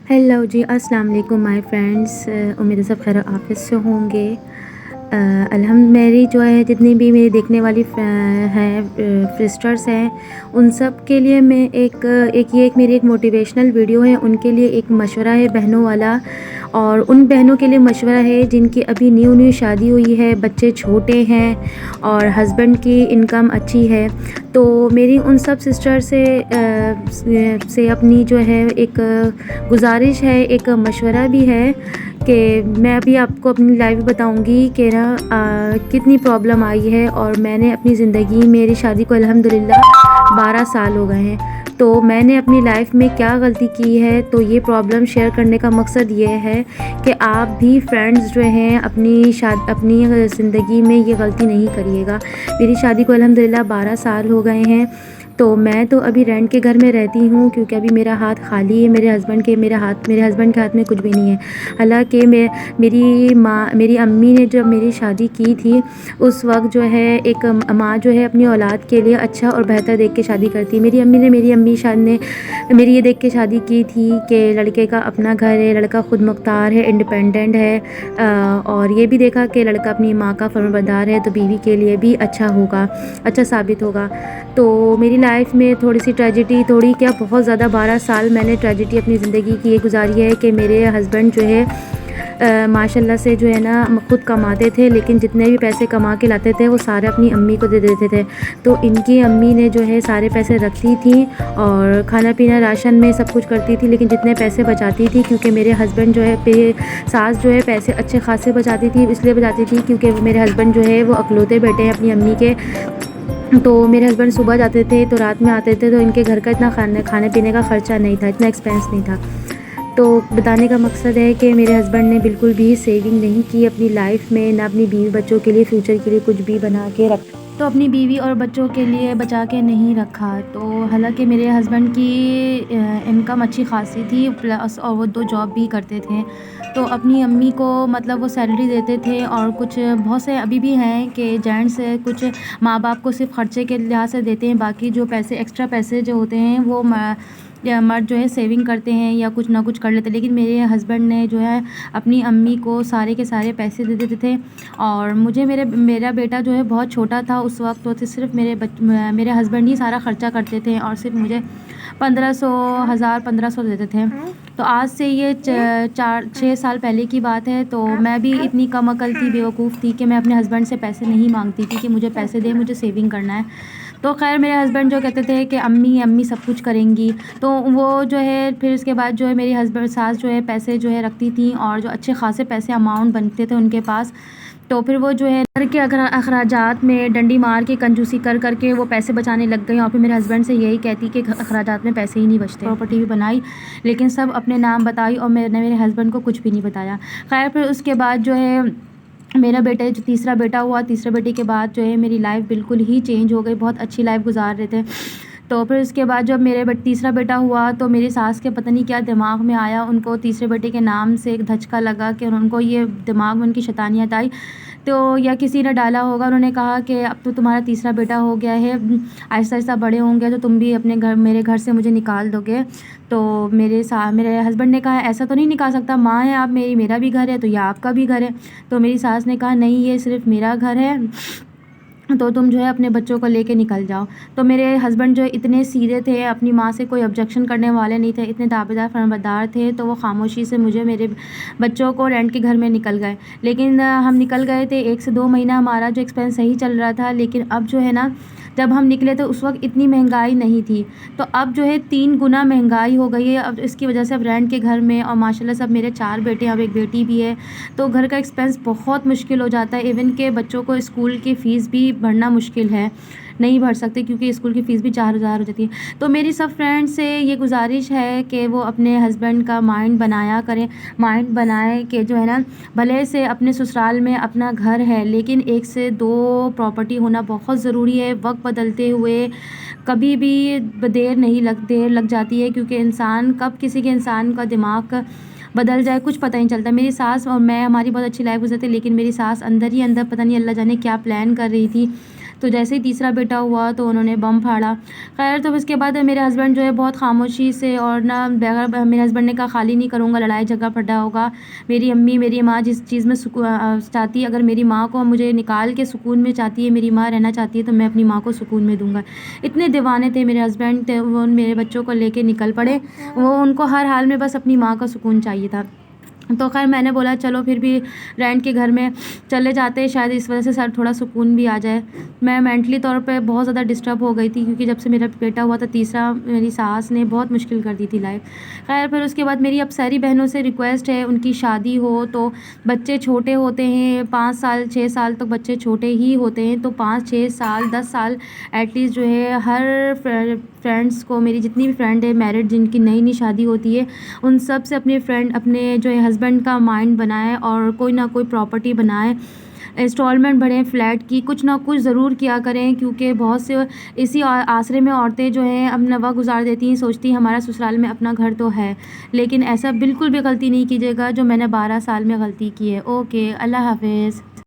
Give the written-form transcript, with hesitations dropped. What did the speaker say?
Hello जी, अस्सलाम वालेकुम my friends. उम्मीद है सब खैर आफियत से होंगे। मेरी जो है जितनी भी मेरी देखने वाली हैं सिस्टर्स हैं, उन सब के लिए मैं एक मेरी एक मोटिवेशनल वीडियो है, उनके लिए एक मशवरा है बहनों वाला। और उन बहनों के लिए मशवरा है जिनकी अभी न्यू न्यू शादी हुई है, बच्चे छोटे हैं और हस्बैंड की इनकम अच्छी है। तो मेरी उन सब सिस्टर से अपनी जो है एक गुजारिश है, एक मशवरा भी है कि मैं अभी आपको अपनी लाइफ बताऊंगी कि ना कितनी प्रॉब्लम आई है। और मैंने अपनी ज़िंदगी, मेरी शादी को अल्हम्दुलिल्लाह 12 साल हो गए हैं। तो मैंने अपनी लाइफ में क्या गलती की है, तो ये प्रॉब्लम शेयर करने का मकसद ये है कि आप भी फ्रेंड्स जो हैं अपनी ज़िंदगी में ये गलती नहीं करिएगा। मेरी शादी को अल्हम्दुलिल्लाह 12 साल हो गए हैं। तो मैं तो अभी रेंट के घर में रहती हूँ, क्योंकि अभी मेरा हाथ खाली है। मेरे हस्बैंड के हाथ में कुछ भी नहीं है। हालांकि मेरी अम्मी ने जब मेरी शादी की थी, उस वक्त जो है एक माँ जो है अपनी औलाद के लिए अच्छा और बेहतर देख के शादी करती है। मेरी अम्मी शान ने मेरी ये देख के शादी की थी कि लड़के का अपना घर है, लड़का खुद मुख्तार है, इंडिपेंडेंट है। और ये भी देखा कि लड़का अपनी माँ का फर्माबरदार है, तो बीवी के लिए भी अच्छा साबित होगा। तो मेरी लाइफ में थोड़ी सी ट्रेजिडी, थोड़ी क्या बहुत ज़्यादा 12 साल मैंने ट्रेजिडी अपनी ज़िंदगी की ये गुजारी है कि मेरे हस्बैंड जो है माशाल्लाह से जो है ना ख़ुद कमाते थे, लेकिन जितने भी पैसे कमा के लाते थे वो सारे अपनी अम्मी को दे देते थे। तो इनकी अम्मी ने जो है सारे पैसे रखती थी और खाना पीना राशन में सब कुछ करती थी, लेकिन जितने पैसे बचाती थी, क्योंकि मेरे हस्बैंड जो है सास जो है पैसे अच्छे खासे बचाती थी, इसलिए बचाती थी क्योंकि मेरे हस्बैंड जो है वो अकलौते बेटे हैं अपनी अम्मी के। तो मेरे हस्बैंड सुबह जाते थे तो रात में आते थे, तो इनके घर का इतना खाने पीने का ख़र्चा नहीं था, इतना एक्सपेंस नहीं था। तो बताने का मकसद है कि मेरे हस्बैंड ने बिल्कुल भी सेविंग नहीं की अपनी लाइफ में, ना अपनी बीवी बच्चों के लिए फ्यूचर के लिए कुछ भी बना के रखा, तो अपनी बीवी और बच्चों के लिए बचा के नहीं रखा। तो हालांकि मेरे हस्बैंड की इनकम अच्छी खासी थी, प्लस और वो 2 जॉब भी करते थे। तो अपनी अम्मी को मतलब वो सैलरी देते थे, और कुछ बहुत से अभी भी हैं कि जेंट्स कुछ माँ बाप को सिर्फ खर्चे के लिहाज से देते हैं, बाकी जो पैसे एक्स्ट्रा पैसे जो होते हैं वो या मर्द जो है सेविंग करते हैं या कुछ ना कुछ कर लेते हैं। लेकिन मेरे हस्बैंड ने जो है अपनी अम्मी को सारे के सारे पैसे दे देते थे। और मेरा बेटा जो है बहुत छोटा था उस वक्त, तो सिर्फ मेरे हस्बैंड ही सारा ख़र्चा करते थे, और सिर्फ मुझे 1500 देते थे। तो आज से ये 4-6 साल पहले की बात है। तो मैं भी इतनी कम अकल थी, बेवकूफ़ थी कि मैं अपने हस्बैंड से पैसे नहीं मांगती थी कि मुझे पैसे दे, मुझे सेविंग करना है। तो खैर मेरे हस्बैंड जो कहते थे कि अम्मी सब कुछ करेंगी, तो वो जो है फिर उसके बाद जो है मेरी सास जो है पैसे जो है रखती थी, और जो अच्छे खासे पैसे अमाउंट बनते थे उनके पास, तो फिर वो जो है घर के अखराजात में डंडी मार के कंजूसी कर करके वो पैसे बचाने लग गई। और फिर मेरे हस्बैंड से यही कहती कि अखराजात में पैसे ही नहीं बचते। प्रॉपर्टी भी बनाई, लेकिन सब अपने नाम बताई, और मैंने मेरे हस्बैंड को कुछ भी नहीं बताया। खैर फिर उसके बाद जो है मेरा बेटा जो तीसरा बेटा हुआ, तीसरे बेटे के बाद जो है मेरी लाइफ बिल्कुल ही चेंज हो गई, बहुत अच्छी लाइफ गुजार रहे थे। तो फिर उसके बाद जब तीसरा बेटा हुआ, तो मेरी सास के पता नहीं क्या दिमाग में आया, उनको तीसरे बेटे के नाम से एक धचका लगा कि उनको ये दिमाग में उनकी शैतानियत आई, तो या किसी ने डाला होगा। उन्होंने कहा कि अब तो तुम्हारा तीसरा बेटा हो गया है, आहिस्ता आहिस्ता बड़े होंगे तो तुम भी मेरे घर से मुझे निकाल दोगे। तो मेरे हस्बैंड ने कहा ऐसा तो नहीं निकाल सकता, माँ है आप मेरी, मेरा भी घर है तो ये आपका भी घर है। तो मेरी सास ने कहा नहीं, ये सिर्फ मेरा घर है, तो तुम जो है अपने बच्चों को लेके निकल जाओ। तो मेरे हस्बैंड जो इतने सीधे थे, अपनी माँ से कोई ऑब्जेक्शन करने वाले नहीं थे, इतने दावेदार फरमाबरदार थे, तो वो खामोशी से मेरे बच्चों को रेंट के घर में निकल गए। लेकिन हम निकल गए थे, 1 से 2 महीना हमारा जो एक्सपेंस सही चल रहा था। लेकिन अब जो है ना, जब हम निकले तो उस वक्त इतनी महंगाई नहीं थी, तो अब जो है 3 गुना महंगाई हो गई है। अब इसकी वजह से अब रेंट के घर में, और माशाल्लाह सब मेरे 4 बेटे, अब एक बेटी भी है, तो घर का एक्सपेंस बहुत मुश्किल हो जाता है। इवन के बच्चों को स्कूल की फ़ीस भी भरना मुश्किल है, नहीं भर सकते, क्योंकि स्कूल की फ़ीस भी 4000 हो जाती है। तो मेरी सब फ्रेंड से ये गुजारिश है कि वो अपने हस्बैंड का माइंड बनाए कि जो है ना, भले से अपने ससुराल में अपना घर है, लेकिन 1 से 2 प्रॉपर्टी होना बहुत ज़रूरी है। वक्त बदलते हुए कभी भी देर लग जाती है, क्योंकि कब किसी के इंसान का दिमाग बदल जाए कुछ पता नहीं चलता। मेरी सास और मैं, हमारी बहुत अच्छी लाइफ गुजरती, लेकिन मेरी सास अंदर ही अंदर पता नहीं अल्लाह जाने क्या प्लान कर रही थी। تو جیسے ہی تیسرا بیٹا ہوا تو انہوں نے بم پھاڑا. خیر تو اس کے بعد میرے ہسبینڈ جو ہے بہت خاموشی سے اور نہ میرے ہسبینڈ نے کہا خالی نہیں کروں گا, لڑائی جھگڑا پھڈا ہوگا. میری امی میری ماں جس چیز میں چاہتی ہے, اگر میری ماں کو مجھے نکال کے سکون میں چاہتی ہے, میری ماں رہنا چاہتی ہے, تو میں اپنی ماں کو سکون میں دوں گا. اتنے دیوانے تھے میرے ہسبینڈ, وہ میرے بچوں کو لے کے نکل پڑے. وہ ان کو ہر حال میں بس اپنی ماں کا سکون چاہیے تھا. تو خیر میں نے بولا چلو پھر بھی رینٹ کے گھر میں چلے جاتے, شاید اس وجہ سے سر تھوڑا سکون بھی آ جائے. میں مینٹلی طور پہ بہت زیادہ ڈسٹرب ہو گئی تھی, کیونکہ جب سے میرا بیٹا ہوا تھا تیسرا, میری ساس نے بہت مشکل کر دی تھی لائف. خیر پھر اس کے بعد میری اب ساری بہنوں سے ریکویسٹ ہے, ان کی شادی ہو تو بچے چھوٹے ہوتے ہیں, 5 سال 6 سال تک بچے چھوٹے ہی ہوتے ہیں, تو 5 6 سال 10 سال ایٹ لیسٹ جو ہے ہر فرینڈس کو, میری جتنی بھی فرینڈ ہے میرڈ جن کی نئی نئی شادی ہوتی ہے, ان سب سے اپنے فرینڈ اپنے جو ہے ہسبینڈ کا مائنڈ بنائے اور کوئی نہ کوئی پراپرٹی بنائے, انسٹالمنٹ بھریں فلیٹ کی, کچھ نہ کچھ ضرور کیا کریں. کیونکہ بہت سے اسی آسرے میں عورتیں جو ہیں اپنا وقت گزار دیتی ہیں, سوچتی ہیں ہمارا سسرال میں اپنا گھر تو ہے. لیکن ایسا بالکل بھی غلطی نہیں کیجیے گا جو میں نے 12 سال میں غلطی کی ہے. اوکے, اللہ حافظ.